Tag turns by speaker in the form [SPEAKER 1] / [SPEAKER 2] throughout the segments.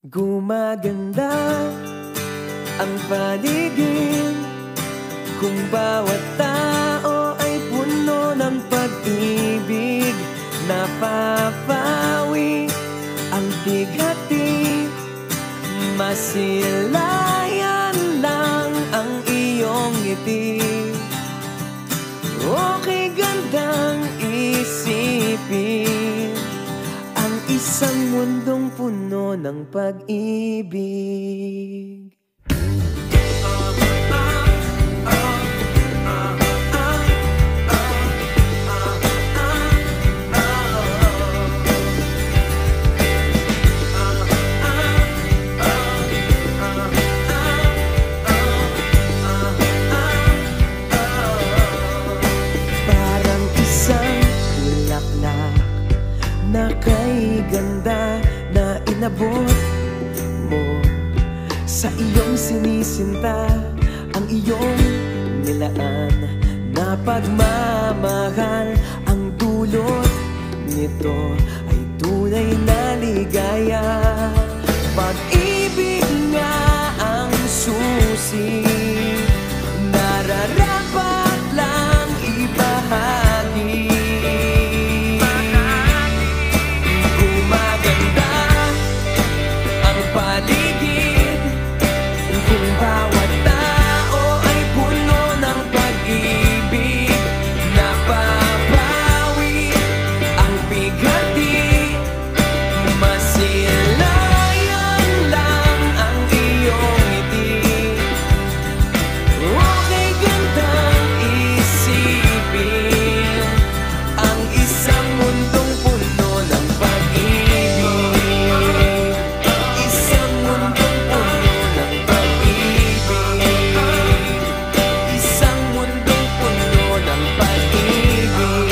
[SPEAKER 1] Gumaganda ang paligid kung bawat tao ay puno ng pag-ibig. Napapawi ang bighati, masilayan lang ang iyong ngiti. Okay gandang isipin ang isang mundong puno ng pag-ibig. Parang isang bulaklak na kay ganda na inabot mo sa iyong sinisinta, ang iyong nilaan na pagmamahal. Ang dulot nito ay tunay na ligaya. Pag-ibig nga ang susi, nararapat lang ibahagi. Gumaganda ang paligid kung bawat tao ay puno ng pag-ibig. Napapawi ang bighati, masilayan lang ang iyong ngiti. Okay gandang isipin ang isang mundong puno ng pag-ibig. Isang mundong puno ng pag-ibig. Isang mundong puno ng pag-ibig.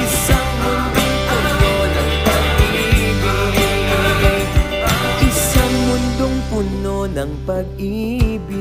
[SPEAKER 1] Isang mundong puno ng pag-ibig. Isang mundong puno ng pag-ibig.